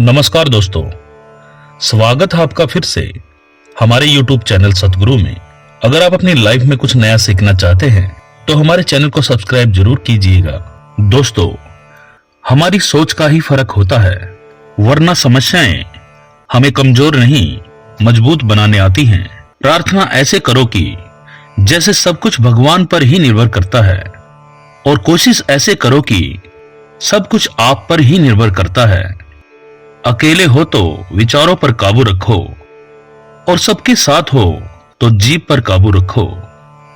नमस्कार दोस्तों, स्वागत है आपका फिर से हमारे YouTube चैनल सतगुरु में। अगर आप अपनी लाइफ में कुछ नया सीखना चाहते हैं तो हमारे चैनल को सब्सक्राइब जरूर कीजिएगा। दोस्तों, हमारी सोच का ही फर्क होता है, वरना समस्याएं हमें कमजोर नहीं मजबूत बनाने आती हैं। प्रार्थना ऐसे करो कि जैसे सब कुछ भगवान पर ही निर्भर करता है, और कोशिश ऐसे करो कि सब कुछ आप पर ही निर्भर करता है। अकेले हो तो विचारों पर काबू रखो, और सबके साथ हो तो जीभ पर काबू रखो।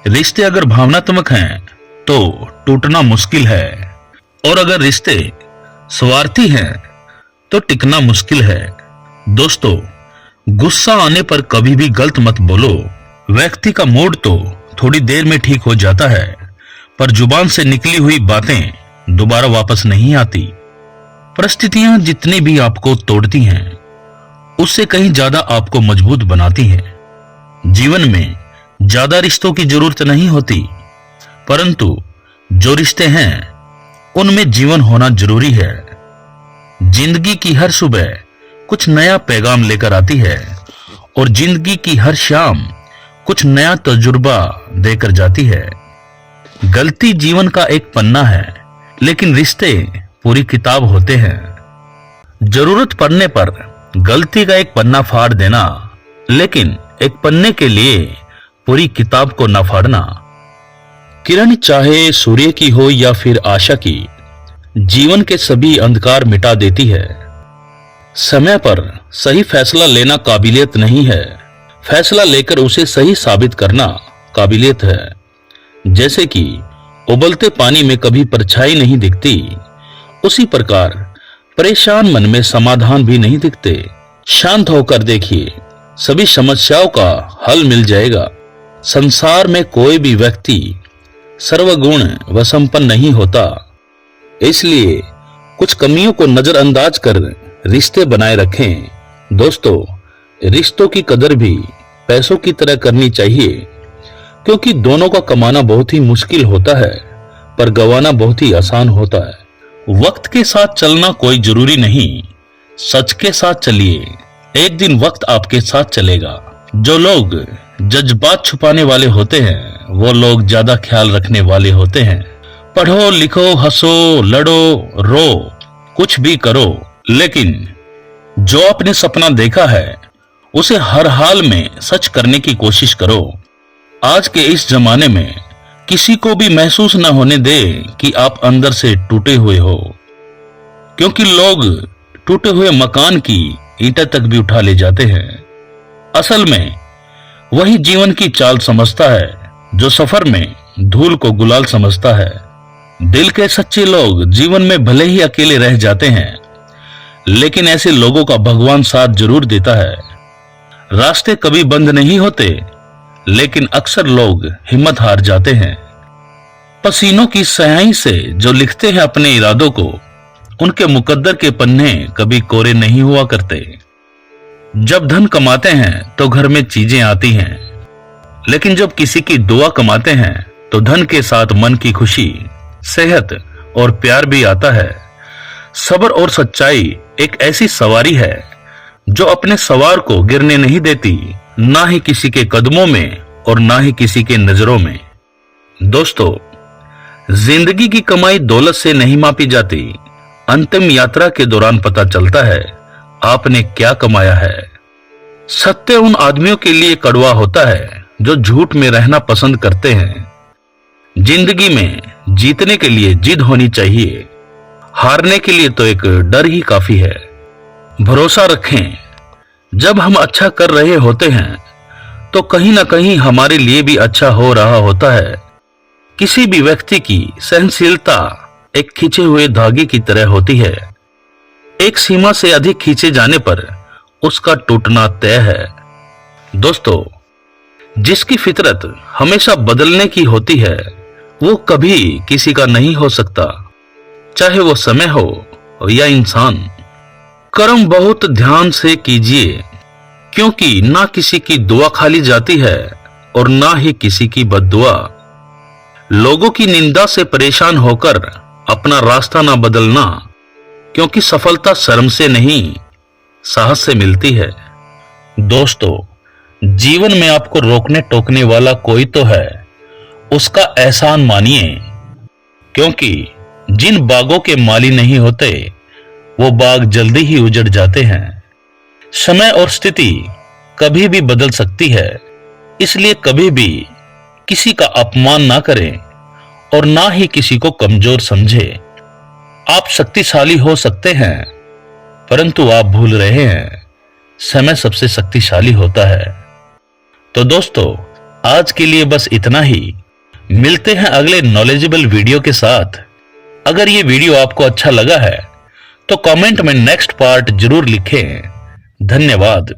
रिश्ते अगर भावनात्मक हैं तो टूटना मुश्किल है, और अगर रिश्ते स्वार्थी हैं तो टिकना मुश्किल है। दोस्तों, गुस्सा आने पर कभी भी गलत मत बोलो। व्यक्ति का मूड तो थोड़ी देर में ठीक हो जाता है, पर जुबान से निकली हुई बातें दोबारा वापस नहीं आती। परिस्थितियां जितनी भी आपको तोड़ती हैं, उससे कहीं ज्यादा आपको मजबूत बनाती हैं। जीवन में ज्यादा रिश्तों की जरूरत नहीं होती, परंतु जो रिश्ते हैं उनमें जीवन होना जरूरी है। जिंदगी की हर सुबह कुछ नया पैगाम लेकर आती है, और जिंदगी की हर शाम कुछ नया तजुर्बा देकर जाती है। गलती जीवन का एक पन्ना है, लेकिन रिश्ते पूरी किताब होते हैं। जरूरत पड़ने पर गलती का एक पन्ना फाड़ देना, लेकिन एक पन्ने के लिए पूरी किताब को न फाड़ना। किरण चाहे सूर्य की हो या फिर आशा की, जीवन के सभी अंधकार मिटा देती है। समय पर सही फैसला लेना काबिलियत नहीं है, फैसला लेकर उसे सही साबित करना काबिलियत है। जैसे कि उबलते पानी में कभी परछाई नहीं दिखती, उसी प्रकार परेशान मन में समाधान भी नहीं दिखते। शांत होकर देखिए, सभी समस्याओं का हल मिल जाएगा। संसार में कोई भी व्यक्ति सर्वगुण व संपन्न नहीं होता, इसलिए कुछ कमियों को नजरअंदाज कर रिश्ते बनाए रखें। दोस्तों, रिश्तों की कदर भी पैसों की तरह करनी चाहिए, क्योंकि दोनों का कमाना बहुत ही मुश्किल होता है, पर गंवाना बहुत ही आसान होता है। वक्त के साथ चलना कोई जरूरी नहीं, सच के साथ चलिए, एक दिन वक्त आपके साथ चलेगा। जो लोग जज्बात छुपाने वाले होते हैं, वो लोग ज्यादा ख्याल रखने वाले होते हैं। पढ़ो, लिखो, हंसो, लड़ो, रो, कुछ भी करो, लेकिन जो आपने सपना देखा है उसे हर हाल में सच करने की कोशिश करो। आज के इस जमाने में किसी को भी महसूस न होने दे कि आप अंदर से टूटे हुए हो, क्योंकि लोग टूटे हुए मकान की ईंटें तक भी उठा ले जाते हैं। असल में वही जीवन की चाल समझता है, जो सफर में धूल को गुलाल समझता है। दिल के सच्चे लोग जीवन में भले ही अकेले रह जाते हैं, लेकिन ऐसे लोगों का भगवान साथ जरूर देता है। रास्ते कभी बंद नहीं होते, लेकिन अक्सर लोग हिम्मत हार जाते हैं। पसीनों की स्याही से जो लिखते हैं अपने इरादों को, उनके मुकद्दर के पन्ने कभी कोरे नहीं हुआ करते। जब धन कमाते हैं तो घर में चीजें आती हैं, लेकिन जब किसी की दुआ कमाते हैं तो धन के साथ मन की खुशी, सेहत और प्यार भी आता है। सब्र और सच्चाई एक ऐसी सवारी है जो अपने सवार को गिरने नहीं देती, ना ही किसी के कदमों में और ना ही किसी के नजरों में। दोस्तों, जिंदगी की कमाई दौलत से नहीं मापी जाती, अंतिम यात्रा के दौरान पता चलता है आपने क्या कमाया है। सत्य उन आदमियों के लिए कड़वा होता है जो झूठ में रहना पसंद करते हैं। जिंदगी में जीतने के लिए जिद होनी चाहिए, हारने के लिए तो एक डर ही काफी है। भरोसा रखें, जब हम अच्छा कर रहे होते हैं तो कहीं ना कहीं हमारे लिए भी अच्छा हो रहा होता है। किसी भी व्यक्ति की सहनशीलता एक खींचे हुए धागे की तरह होती है। एक सीमा से अधिक खींचे जाने पर उसका टूटना तय है। दोस्तों, जिसकी फितरत हमेशा बदलने की होती है, वो कभी किसी का नहीं हो सकता, चाहे वो समय हो या इंसान। कर्म बहुत ध्यान से कीजिए, क्योंकि ना किसी की दुआ खाली जाती है और ना ही किसी की बद्दुआ। लोगों की निंदा से परेशान होकर अपना रास्ता ना बदलना, क्योंकि सफलता शर्म से नहीं साहस से मिलती है। दोस्तों, जीवन में आपको रोकने टोकने वाला कोई तो है, उसका एहसान मानिए, क्योंकि जिन बागों के माली नहीं होते वो बाग जल्दी ही उजड़ जाते हैं। समय और स्थिति कभी भी बदल सकती है, इसलिए कभी भी किसी का अपमान ना करें और ना ही किसी को कमजोर समझे। आप शक्तिशाली हो सकते हैं, परंतु आप भूल रहे हैं समय सबसे शक्तिशाली होता है। तो दोस्तों, आज के लिए बस इतना ही। मिलते हैं अगले नॉलेजेबल वीडियो के साथ। अगर ये वीडियो आपको अच्छा लगा है तो कमेंट में नेक्स्ट पार्ट जरूर लिखें। धन्यवाद।